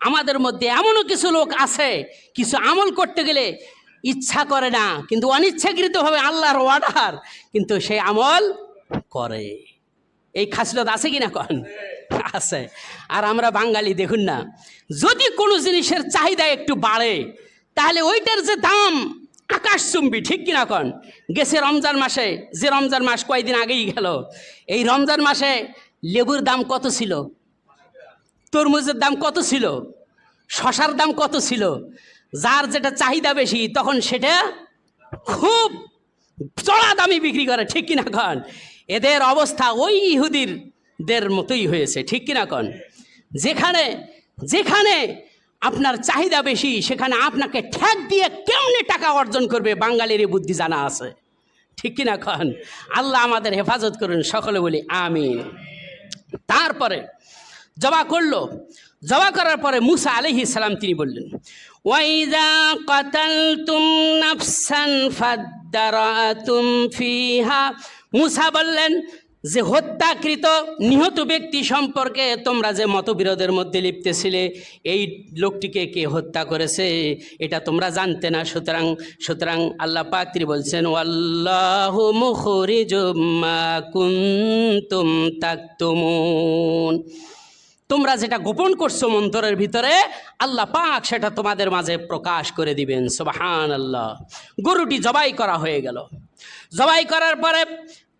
আমাদের মধ্যে এমনও কিছু লোক আছে, কিছু আমল করতে গেলে ইচ্ছা করে না, কিন্তু অনিচ্ছাকৃতভাবে আল্লাহর অর্ডার, কিন্তু সেই আমল করে। এই খাসলত আছে কি না? কন আছে। আর আমরা বাঙালি দেখুন না, যদি কোনো জিনিসের চাহিদা একটু বাড়ে তাহলে ওইটার যে দাম আকাশচুম্বী, ঠিক কিনা কন? গেছে রমজান মাসে, যে রমজান মাস কয়েকদিন আগেই গেল, এই রমজান মাসে লেবুর দাম কত ছিল, তরমুজের দাম কত ছিল, শশার দাম কত ছিল। যার যেটা চাহিদা বেশি তখন সেটা খুব চড়া দামি বিক্রি করে, ঠিক কিনা কন? এদের অবস্থা ওই ইহুদিদের মতোই হয়েছে, ঠিক কিনা কন? যেখানে যেখানে আপনার চাহিদা বেশি সেখানে আপনাকে ঠ্যাক দিয়ে কেমনে টাকা অর্জন করবে, বাঙালির বুদ্ধি জানা আছে, ঠিক কিনা কন? আল্লাহ আমাদের হেফাজত করুন, সকলে বলি আমিন। তারপরে জবা করলো। জবা করার পরে মুসা আলাইহিস সালাম তিনি বললেন, ওয়াইযা কাতালতুম নাফসান ফাদ্দারাতুম ফিহা। মুসা বললেন যে হত্যাকৃত নিহত ব্যক্তি সম্পর্কে তোমরা যে মতবিরোধের মধ্যে লিপ্ত ছিলে, এই লোকটিকে কে হত্যা করেছে এটা তোমরা জানতে না। সুতরাং আল্লাহ পাক তিনি বলছেন, ওয়াল্লাহু মুখরিজুম মা কুনতুম তাকতুমুন। তোমরা যেটা গোপন করছো অন্তরের ভিতরে, আল্লাহ পাক সেটা তোমাদের মাঝে প্রকাশ করে দিবেন। সুবহানাল্লাহ। গরুটি জবাই করা হয়ে গেল। জবাই করার পরে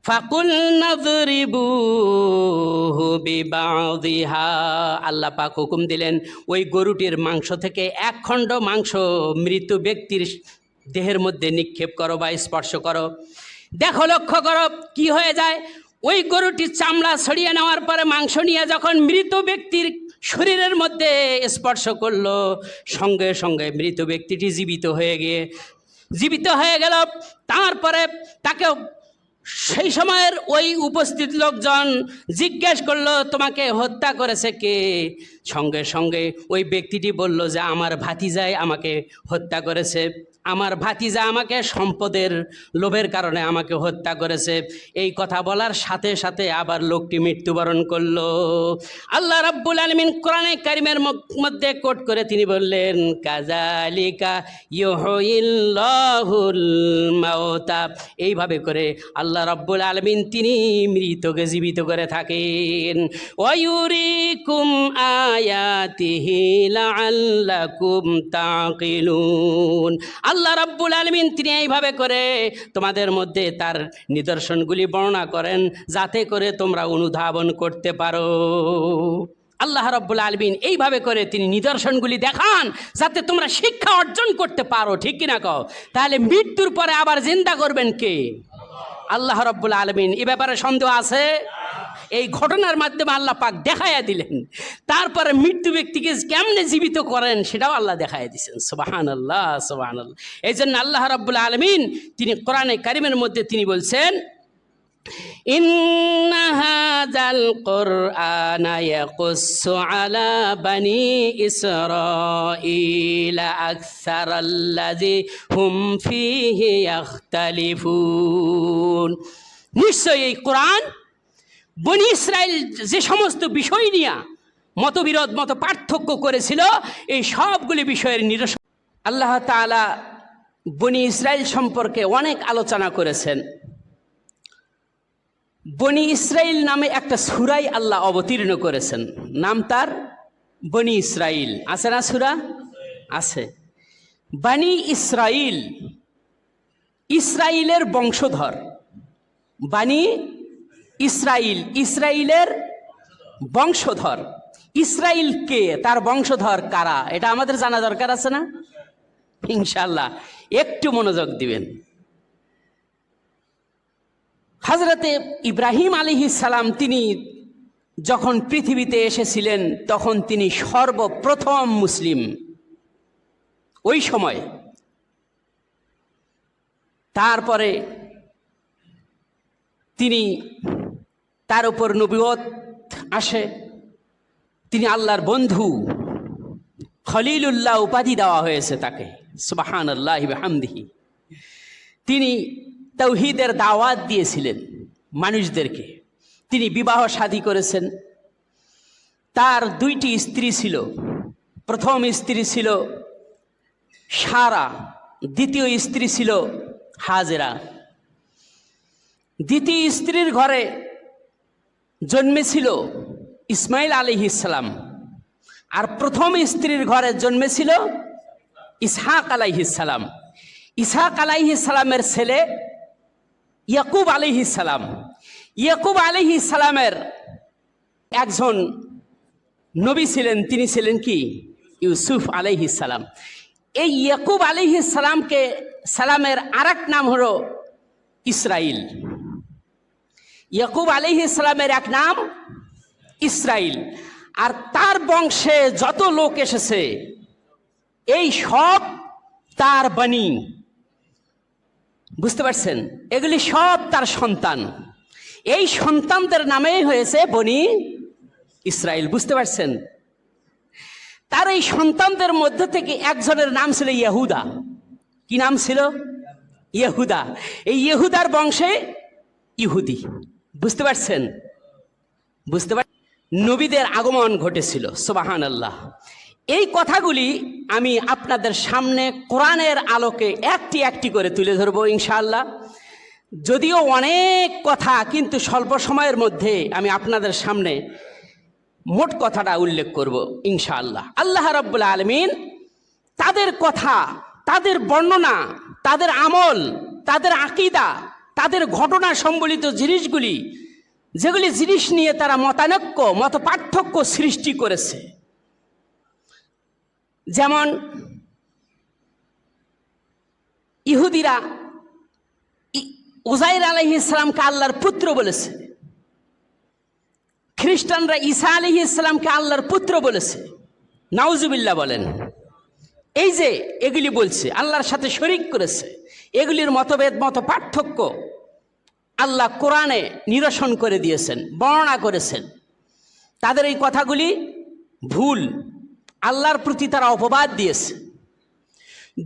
ফাকুলনা যরিবুহু বিবাযিহা, আল্লাহ পাক হুকুম দিলেন ওই গরুটির মাংস থেকে এক খণ্ড মাংস মৃত ব্যক্তির দেহের মধ্যে নিক্ষেপ করো বা স্পর্শ করো। দেখো, লক্ষ্য করো কি হয়ে যায়। ওই গরুটির চামড়া ছড়িয়ে নেওয়ার পরে মাংস নিয়ে যখন মৃত ব্যক্তির শরীরের মধ্যে স্পর্শ করলো, সঙ্গে সঙ্গে মৃত ব্যক্তিটি জীবিত হয়ে গেল। তারপরে তাকে সেই সময়ের ওই উপস্থিত লোকজন জিজ্ঞেস করলো, তোমাকে হত্যা করেছে কে? সঙ্গে সঙ্গে ওই ব্যক্তিটি বলল যে আমার ভাতিজাই আমাকে হত্যা করেছে, আমার ভাতিজা আমাকে সম্পদের লোভের কারণে আমাকে হত্যা করেছে। এই কথা বলার সাথে সাথে আবার লোকটি মৃত্যুবরণ করলো। আল্লাহ রাব্বুল আলামিন কোরআনে কারিমের মধ্যে কোট করে তিনি বললেন, কাযালিকা ইউহয়িল্লাহুল মাউতা। এইভাবে করে আল্লাহ রাব্বুল আলামিন তিনি মৃতকে জীবিত করে থাকেন। ওয়ায়ুরিকুম আয়াতিহি লাআল্লাকুম তাকিলুন। আল্লাহ রাব্বুল আলামিন তিনি এইভাবে করে তোমাদের মধ্যে তার নিদর্শনগুলি বর্ণনা করেন যাতে করে তোমরা অনুধাবন করতে পারো। আল্লাহ রাব্বুল আলামিন এইভাবে করে তিনি নিদর্শনগুলি দেখান যাতে তোমরা শিক্ষা অর্জন করতে পারো, ঠিক কিনা কও? তাহলে মৃত্যুর পরে আবার জিন্দা করবেন কে? আল্লাহ রাব্বুল আলামিন। এ ব্যাপারে সন্দেহ আছে? এই ঘটনার মাধ্যমে আল্লাহ পাক দেখাইয়া দিলেন। তারপরে মৃত্যু ব্যক্তিকে কেমনে জীবিত করেন সেটাও আল্লাহ দেখাইয়া দিয়েছেন। সুবহানাল্লাহ, সুবহানাল্লাহ। এই জন্য আল্লাহ রাব্বুল আলামিন তিনি কোরআনে কারিমের মধ্যে তিনি বলছেন, ইন্না হাযাল কুরআনা ইয়াকুসসু আলা বানি ইসরাঈলা আকসারাল্লাযী হুম ফীহি ইখতালিফুন। নিশ্চয়ই এই কোরআন বনি ইসরাইল যে সমস্ত বিষয় নিয়ে মতবিরোধ মত পার্থক্য করেছিল এই সবগুলি বিষয়ের নিরসন। আল্লাহ তাআলা বনি ইসরাইল সম্পর্কে অনেক আলোচনা করেছেন। বনি ইসরাইল নামে একটা সূরাই আল্লাহ অবতীর্ণ করেছেন, নাম তার বনি ইসরাইল। আছে না সূরা? আছে। বনি ইসরাইল ইসরাইলের বংশধর। বনি ইসরাইল ইসরাইলের বংশধর। ইসরাইল কে, তার বংশধর কারা, এটা আমাদের জানা দরকার আছে না? ইনশাআল্লাহ একটু মনোযোগ দিবেন। হযরতে ইব্রাহিম আলাইহিস সালাম তিনি যখন পৃথিবীতে এসেছিলেন তখন তিনি সর্বপ্রথম মুসলিম ওই সময়। তারপরে তিনি তার উপর নবুয়ত আসে, তিনি আল্লাহর বন্ধু খলিলুল্লাহ উপাধি দেওয়া হয়েছে তাকে। সুবহানাল্লাহি ওয়া বিহামদিহি। তিনি তাওহীদের দাওয়াত দিয়েছিলেন মানুষদেরকে। তিনি বিবাহ শাদী করেছেন। তার দুইটি স্ত্রী ছিল। প্রথম স্ত্রী ছিল সারা, দ্বিতীয় স্ত্রী ছিল হাজেরা। দ্বিতীয় স্ত্রীর ঘরে জন্মেছিল ইসমাইল আলাইহিস সালাম, আর প্রথম স্ত্রীর ঘরে জন্মেছিল ইসহাক আলাইহিস সালাম। ইসহাক আলাইহিস সালামের ছেলে ইয়াকুব আলাইহিস সালাম। ইয়াকুব আলাইহিস সালামের একজন নবী ছিলেন, তিনি ছিলেন কি? ইউসুফ আলাইহিস সালাম। এই ইয়াকুব আলাইহিস সালামের আরেক নাম হলো ইসরাইল। ইয়াকুব আলাইহিস সালামের এক নাম ইসরাইল। আর তার বংশে যত লোক এসেছে এই সব তার বনি। বুঝতে পারছেন? এগুলি সব তার সন্তান। এই সন্তানদের নামেই হয়েছে বনি ইসরাইল। বুঝতে পারছেন? তার এই সন্তানদের মধ্যে থেকে একজনের নাম ছিল ইহুদা। কি নাম ছিল? ইহুদা। এই ইহুদার বংশে ইহুদি। বুঝতে পারছেন? বুঝতে পার নবীদের আগমন ঘটেছিল। সুবহানাল্লাহ। এই কথাগুলি আমি আপনাদের সামনে কোরআনের আলোকে একটি একটি করে তুলে ধরবো ইনশাআল্লাহ। যদিও অনেক কথা, কিন্তু স্বল্প সময়ের মধ্যে আমি আপনাদের সামনে মোট কথাটা উল্লেখ করব ইনশাআল্লাহ। আল্লাহ রাব্বুল আলামিন তাদের কথা, তাদের বর্ণনা, তাদের আমল, তাদের আকীদা, তাদের ঘটনা সম্বলিত জিনিসগুলি, যেগুলি জিনিস নিয়ে তারা মতানৈক্য মত পার্থক্য সৃষ্টি করেছে। যেমন ইহুদিরা উজাইর আলাইহিস সালামকে আল্লাহর পুত্র বলেছে, খ্রিস্টানরা ঈসা আলাইহিস সালামকে আল্লাহর পুত্র বলেছে। নাউজুবিল্লাহ বলেন। এই যে এগুলি বলছে, আল্লাহর সাথে শরীক করেছে, এগুলির মতভেদ মত পার্থক্য আল্লাহ কোরআনে নিরসন করে দিয়েছেন, বর্ণনা করেছেন। তাদের এই কথাগুলি ভুল, আল্লাহর প্রতি তারা অপবাদ দিয়েছে।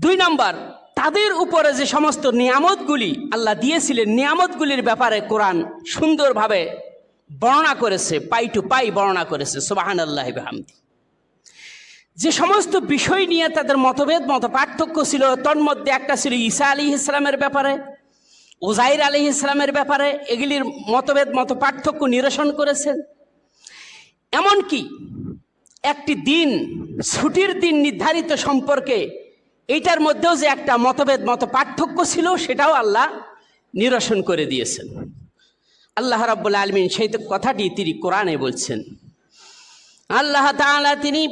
2 নম্বর, তাদের উপরে যে সমস্ত নিয়ামতগুলি আল্লাহ দিয়েছিলেন, নিয়ামতগুলির ব্যাপারে কোরআন সুন্দরভাবে বর্ণনা করেছে, পাই টু পাই বর্ণনা করেছে। সুবহানাল্লাহি ওয়া বিহামদিহি। যে সমস্ত বিষয় নিয়ে তাদের মতভেদ মত পার্থক্য ছিল, তন্মধ্যে একটা ছিল ঈসা আলাইহিস সালামের ব্যাপারে, উজাইর আলাইহিস সালামের ব্যাপারে। এগুলির মতভেদ মত পার্থক্য নিরসন করেছেন। এমনকি একটি দিন, ছুটির দিন নির্ধারিত সম্পর্কে এইটার মধ্যেও যে একটা মতভেদ মত পার্থক্য ছিল, সেটাও আল্লাহ নিরসন করে দিয়েছেন। আল্লাহ রাব্বুল আলামিন সেই কথাটি তিনি কোরআনে বলছেন। আল্লাহ তাআলা তিনি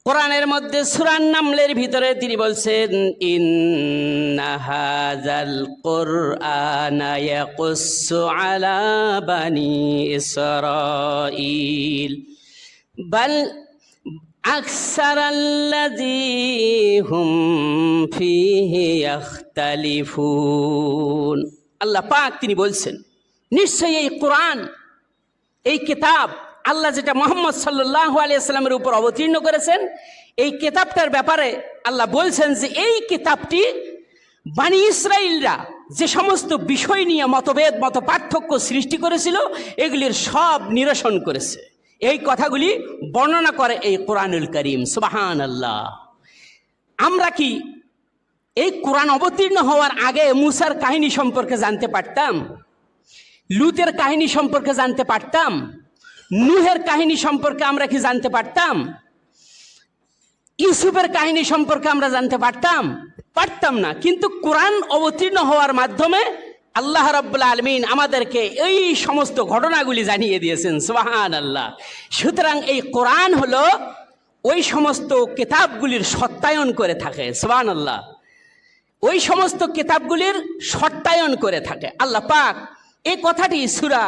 কোরআনের মধ্যে সূরা নামলের ভিতরে তিনি বলছেন, ইন্না হাযাল কুরআনা ইয়াকুসসু আলা বানি ইসরাঈল বাল আকসারাল্লাযী হুম ফীহি ইখতালিফুন। আল্লাহ পাক তিনি বলছেন, নিশ্চয়ই এই কোরআন, এই কিতাব আল্লাহ যেটা মুহাম্মদ সাল্লাল্লাহু আলাইহি ওয়াসাল্লামের উপর অবতীর্ণ করেছেন, এই কিতাবটার ব্যাপারে আল্লাহ বলছেন যে এই কিতাবটি বানি ইসরাইলরা যে সমস্ত বিষয় নিয়ে মতভেদ মত পার্থক্য সৃষ্টি করেছিল এগুলির সব নিরসন করেছে। এই কথাগুলি বর্ণনা করে এই কোরআনুল কারীম। সুবহানাল্লাহ। আমরা কি এই কোরআন অবতীর্ণ হওয়ার আগে মুসার কাহিনী সম্পর্কে জানতে পারতাম? লুতের কাহিনী সম্পর্কে জানতে পারতাম? নূহের কাহিনী সম্পর্কে আমরা কি জানতে পারতাম? ইউসুফের কাহিনী সম্পর্কে আমরা জানতে পারতাম? পারতাম না। কিন্তু কোরআন অবতীর্ণ হওয়ার মাধ্যমে আল্লাহ রাব্বুল আলামিন আমাদেরকে এই সমস্ত ঘটনাগুলি জানিয়ে দিয়েছেন। সুবহানাল্লাহ। সুতরাং এই কোরআন হলো ওই সমস্ত কিতাবগুলির সত্যায়ন করে থাকে। সুবহানাল্লাহ। ওই সমস্ত কিতাবগুলির সত্যায়ন করে থাকে। আল্লাহ পাক এই কথাটি সূরা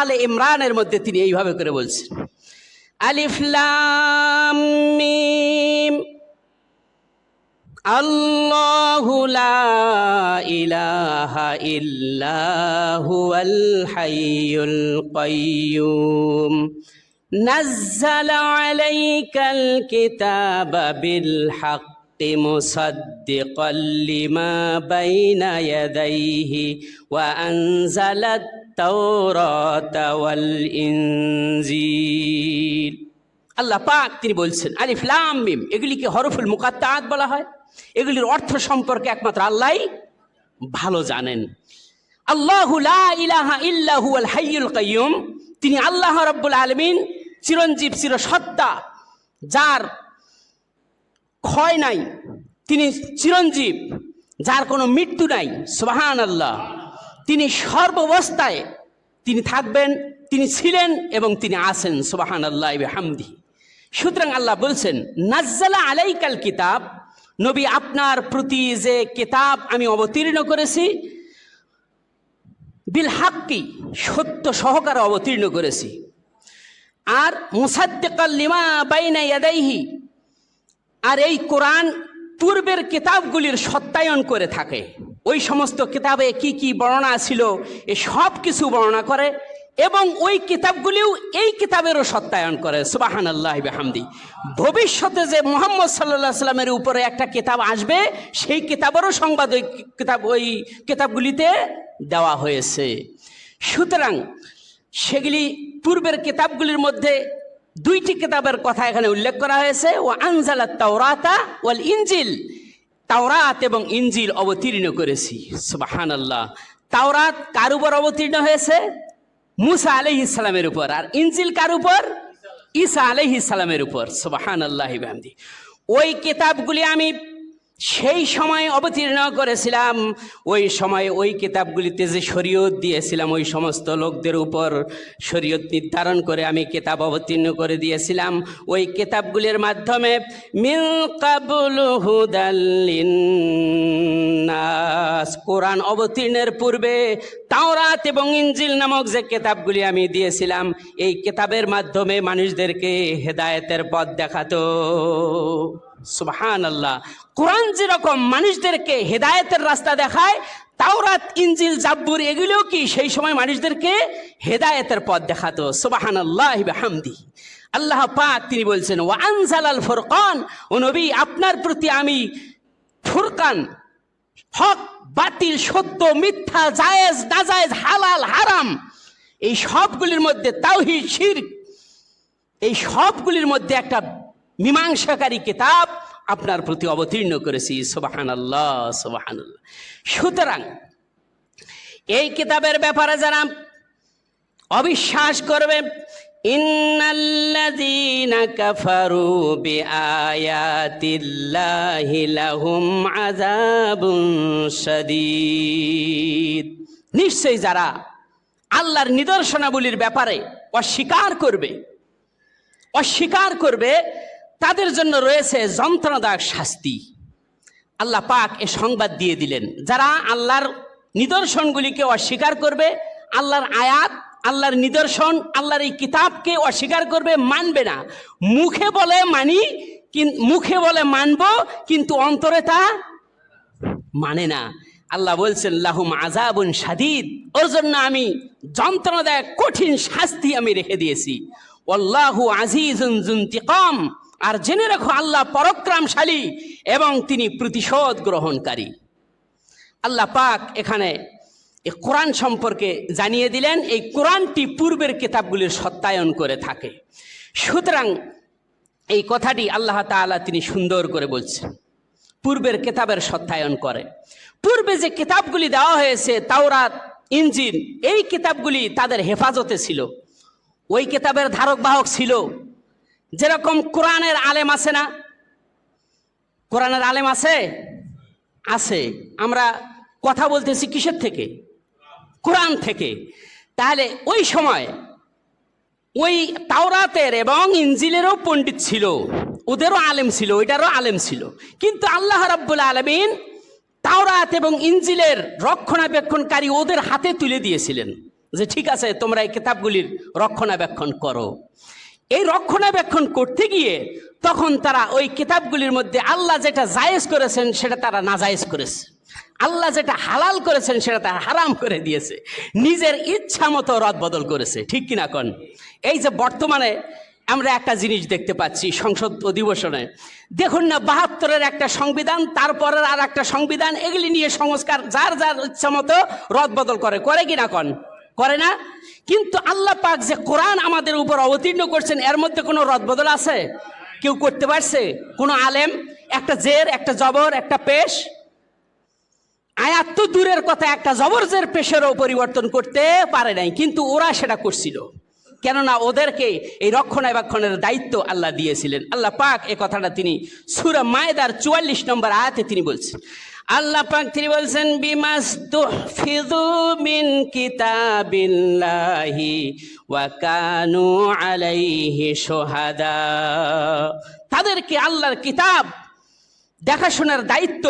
আলে ইমরানের মধ্যে তিনি এইভাবে করে বলছেন, আলিফ লাম মিম আল্লাহু লা ইলাহা ইল্লা হুয়াল হাইয়ুল কাইয়্যুম নাজ্জালা আলাইকাল কিতাবা বিল হাক্কি মুসাদ্দিকাল লিমা বাইনা ইয়াদাইহি ওয়া আনজালাত তাওরাতা ওয়াল ইনজিল। আল্লাহ পাক তিনি বলছেন, আলিফ লাম মিম, এগুলিকে হরফুল মুকাত্তাআত বলা হয়। এগুলির অর্থ সম্পর্কে একমাত্র আল্লাহই ভালো জানেন। আল্লাহু লা ইলাহা ইল্লা হুয়াল হাইয়ুল কাইয়্যুম, তিনি আল্লাহ রাব্বুল আলামিন, চিরঞ্জীব চিরসত্তা, যার ক্ষয় নাই, তিনি চিরঞ্জীব, যার কোনো মৃত্যু নাই। সুবহানাল্লাহ। তিনি সর্বাবস্থায় তিনি থাকবেন, তিনি ছিলেন এবং তিনি আছেন। সুবহানাল্লাহি ওয়া বিহামদিহি। সুতরাং আল্লাহ বলছেন, নাজ্জালা আলাইকাল কিতাব, নবী আপনার প্রতি যে কিতাব আমি অবতীর্ণ করেছি, বিল হাক্কি, সত্য সহকারে অবতীর্ণ করেছি, আর মুসাদ্দিকাল লিমা বাইনা ইয়াদাইহি, আর এই কোরআন পূর্বের কিতাবগুলির সত্যায়ন করে থাকে। ওই সমস্ত কিতাবে কি কি বর্ণনা ছিল এ সব কিছু বর্ণনা করে এবং ওই কিতাবগুলিও এই কিতাবেরও সত্যায়ন করে। সুবহানাল্লাহি বিহামদি। ভবিষ্যতে যে মুহাম্মদ সাল্লাল্লাহু আলাইহি সাল্লামের উপরে একটা কিতাব আসবে, সেই কিতাবেরও সংবাদ ওই কিতাবগুলিতে দেওয়া হয়েছে। সুতরাং সেগুলি পূর্বের কিতাবগুলির মধ্যে দুইটি কিতাবের কথা এখানে উল্লেখ করা হয়েছে, ও আনজালাত তাওরাতা ওয়াল ইনজিল, তাওরাত এবং ইনজিল অবতীর্ণ করেছি। সুবহানাল্লাহ। তাওরাত কার উপর অবতীর্ণ হয়েছে? মুসা আলাইহিস সালামের উপর। আর ইনজিল কার উপর? ঈসা আলাইহিস সালামের উপর। সুবহানাল্লাহি ওয়া বিহামদিহি। ওই কিতাবগুলি আমি সেই সময় অবতীর্ণ করেছিলাম, ওই সময় ওই কিতাবগুলিতে যে শরীয়ত দিয়েছিলাম, ওই সমস্ত লোকদের উপর শরীয়ত নির্ধারণ করে আমি কিতাব অবতীর্ণ করে দিয়েছিলাম। ওই কিতাবগুলির মাধ্যমে মিন কাবলু হুদাল লিন্নাস, কোরআন অবতীর্ণের পূর্বে তাওরাত এবং ইনজিল নামক যে কিতাবগুলি আমি দিয়েছিলাম, এই কিতাবের মাধ্যমে মানুষদেরকে হেদায়েতের পথ দেখাতো। সুবহানাল্লাহ। কোরআন যেরকম মানুষদেরকে হেদায়েতের রাস্তা দেখায়, তাওরাত ইনজিল জাব্বুর এগুলোও কি সেই সময় মানুষদেরকে হেদায়েতের পথ দেখাতো। সুবহানাল্লাহি ওয়া বিহামদিহি। আল্লাহ পাক তিনি বলছেন, ওয়া আনজালাল ফুরকান, ও নবী আপনার প্রতি আমি ফুরকান, হক বাতিল, সত্য মিথ্যা, জায়েজ নাজায়েজ, হালাল হারাম, এই সবগুলির মধ্যে তাওহীদ শিরক, এই সবগুলির মধ্যে একটা মীমাংসাকারী কিতাব আপনার প্রতি অবতীর্ণ করেছি। সুবহানাল্লাহ, সুবহানাল্লাহ। সুতরাং এই কিতাবের ব্যাপারে যারা অবিশ্বাস করবে, ইন্নাল্লাযীনা কাফারু বিআয়াতিল্লাহি লাহুম আযাবুন শাদীদ, নিশ্চয়ই যারা আল্লাহর নিদর্শনাবলীর ব্যাপারে অস্বীকার করবে তাদের জন্য রয়েছে যন্ত্রণাদায়ক শাস্তি। আল্লাহ পাক এ সংবাদ দিয়ে দিলেন, যারা আল্লাহর নিদর্শনগুলিকে অস্বীকার করবে, আল্লাহর আয়াত, আল্লাহর নিদর্শন, আল্লাহর এই কিতাবকে অস্বীকার করবে, মানবে না। মুখে বলে মানি, মুখে বলে মানব, কিন্তু অন্তরে তা মানে না। আল্লাহ বলছেন লাহুম আযাবুন শাদীদ, ওর জন্য আমি যন্ত্রণাদায়ক কঠিন শাস্তি আমি রেখে দিয়েছি। আল্লাহু আজিজুন যুনতিকাম, আর জেনে রাখো আল্লাহ পরাক্রমশালী এবং তিনি প্রতিশোধ গ্রহণকারী। আল্লাহ পাক এখানে এই কোরআন সম্পর্কে জানিয়ে দিলেন, এই কোরআনটি পূর্বের কিতাবগুলির সত্যায়ন করে থাকে। সুতরাং এই কথাটি আল্লাহ তাআলা তিনি সুন্দর করে বলছেন, পূর্বের কিতাবের সত্যায়ন করে। পূর্বে যে কিতাবগুলি দেওয়া হয়েছে, তাওরাত, ইনজিল, এই কিতাবগুলি তাদের হেফাজতে ছিল, ওই কিতাবের ধারক বাহক ছিল। যেরকম কোরআনের আলেম আছে না, কোরআনের আলেম আছে, আছে। আমরা কথা বলতেছি কিসের থেকে? কোরআন থেকে। তাহলে ওই সময় ওই তাওরাতের এবং ইনজিলেরও পণ্ডিত ছিল, ওদেরও আলেম ছিল, ওইটারও আলেম ছিল। কিন্তু আল্লাহ রাব্বুল আলামিন তাওরাত এবং ইনজিলের রক্ষণাবেক্ষণকারী ওদের হাতে তুলে দিয়েছিলেন, যে ঠিক আছে তোমরা এই কিতাবগুলির রক্ষণাবেক্ষণ করো। এই রক্ষণাবেক্ষণ করতে গিয়ে তখন তারা ওই কিতাবগুলির মধ্যে আল্লাহ যেটা জায়েজ করেছেন সেটা তারা নাজায়েজ করেছে, আল্লাহ যেটা হালাল করেছেন সেটা তারা হারাম করে দিয়েছে, নিজের ইচ্ছা মতো রদবদল করেছে। ঠিক কিনা কন? এই যে বর্তমানে আমরা একটা জিনিস দেখতে পাচ্ছি সংসদ অধিবেশনে, দেখুন না, ৭২-এর একটা সংবিধান, তারপরের আর একটা সংবিধান, এগুলি নিয়ে সংস্কার যার যার ইচ্ছা মতো রদবদল করে, করে কিনা কন? করে না? কিন্তু আল্লাহ পাক যে কোরআন আমাদের উপর অবতীর্ণ করছেন, এর মধ্যে কোনো রদবদল আছে? কেউ করতে পারছে? কোনো আলেম একটা জের, একটা জবর, একটা পেশ, আয়াত তো দূরের কথা, একটা জবর জের পেশেরও পরিবর্তন করতে পারে নাই, কিন্তু ওরা সেটা করছিল। কেননা ওদেরকে এই রক্ষণাবেক্ষণের দায়িত্ব আল্লাহ দিয়েছিলেন। আল্লাহ পাক এ কথাটা তিনি সূরা মায়েদার ৪৪ নম্বর আয়াতে তিনি বলছেন। আল্লাহ পাক তিনি বলছেন, বিমাস্তুহফিযু মিন কিতাবিল্লাহি ওয়া কানু আলাইহি শুহাদা, তাদেরকে আল্লাহর কিতাব দেখাশোনার দায়িত্ব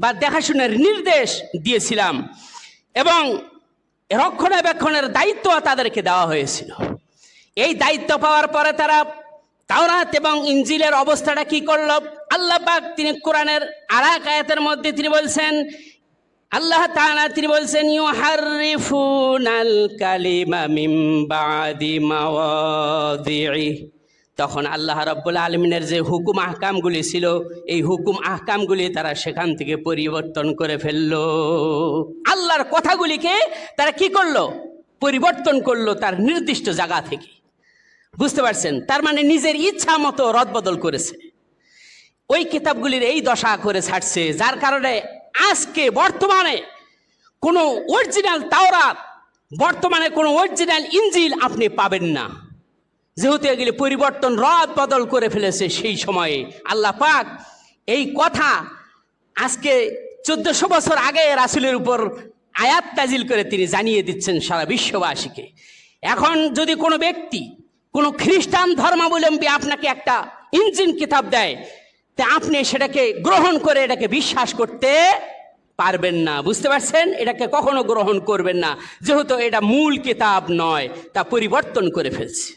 বা দেখাশোনার নির্দেশ দিয়েছিলাম এবং রক্ষণাবেক্ষণের দায়িত্ব তাদেরকে দেওয়া হয়েছিল। এই দায়িত্ব পাওয়ার পরে তারা তাওরাত এবং ইনজিলের অবস্থাটা কি করল? আল্লাহ পাক তিনি কোরআনের আরেক আয়াতের মধ্যে তিনি বলছেন, আল্লাহ তাআলা তিনি বলছেন, ইউহাররিফুনাল কালিমা মিন বাদি মাওয়াদিহি, তখন আল্লাহ রাব্বুল আলামিনের যে হুকুম আহকামগুলি ছিল, এই হুকুম আহকামগুলি তারা সেখান থেকে পরিবর্তন করে ফেলল। আল্লাহর কথাগুলিকে তারা কি করলো? পরিবর্তন করলো তার নির্দিষ্ট জায়গা থেকে। বুঝতে পারছেন? তার মানে নিজের ইচ্ছা মতো রদবদল করেছে। ওই কিতাবগুলির এই দশা করে ছাড়ছে, যার কারণে আজকে বর্তমানে কোনো অরিজিনাল তাওরাত, বর্তমানে কোনো অরিজিনাল ইনজিল আপনি পাবেন না, যেহেতু এগুলি পরিবর্তন রদ বদল করে ফেলেছে। সেই সময়ে আল্লাহ পাক এই কথা আজকে 1400 বছর আগে রাসূলের উপর আয়াত নাজিল করে তিনি জানিয়ে দিচ্ছেন সারা বিশ্ববাসীকে। এখন যদি কোনো ব্যক্তি, কোনো খ্রিস্টান ধর্মাবলম্বী আপনাকে একটা ইনজিল কিতাব দেয়, তা আপনি সেটাকে গ্রহণ করে এটাকে বিশ্বাস করতে পারবেন না। বুঝতে পারছেন? এটাকে কখনো গ্রহণ করবেন না, যেহেতু এটা মূল কিতাব নয়, তা পরিবর্তন করে ফেলছে।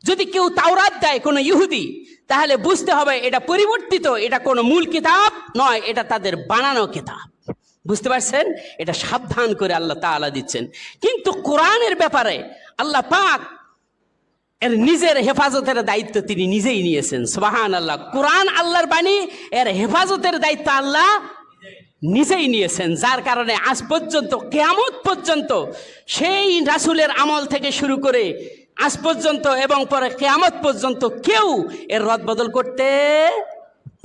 যদি কেউ তাওরাত দেয় কোনো ইহুদি, তাহলে বুঝতে হবে এটা পরিবর্তিত, এটা কোনো মূল কিতাব নয়, এটা তাদের বানানো কিতাব। বুঝতে পারছেন? এটা সাবধান করে আল্লাহ তাআলা দিচ্ছেন। কিন্তু কোরআনের ব্যাপারে আল্লাহ পাক এর নিজের হেফাজতের দায়িত্ব তিনি নিজেই নিয়েছেন। সুবহানাল্লাহ। কোরআন আল্লাহর বাণী, এর হেফাজতের দায়িত্ব আল্লাহ নিজেই নিয়েছেন, যার কারণে আজ পর্যন্ত, কিয়ামত পর্যন্ত, সেই রাসূলের আমল থেকে শুরু করে আজ পর্যন্ত এবং পরে কিয়ামত পর্যন্ত কেউ এর রদবদল করতে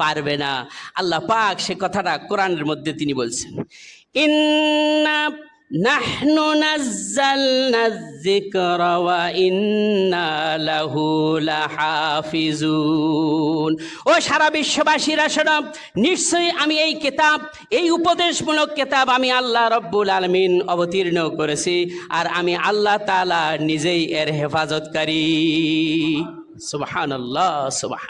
পারবে না। আল্লাহ পাক সে কথাটা কোরআনের মধ্যে তিনি বলছেন, ইন্না নাহনু নাযালনা যিকরা ওয়া ইন্না লাহু লাহাফিজুন। ও সারা বিশ্ববাসীরা শোনো, নিশ্চয়ই আমি এই কিতাব, এই উপদেশমূলক কিতাব আমি আল্লাহ রব্বুল আলামিন অবতীর্ণ করেছি, আর আমি আল্লাহ তাআলা নিজেই এর হেফাজতকারী। সুবহানাল্লাহ, সুবহান।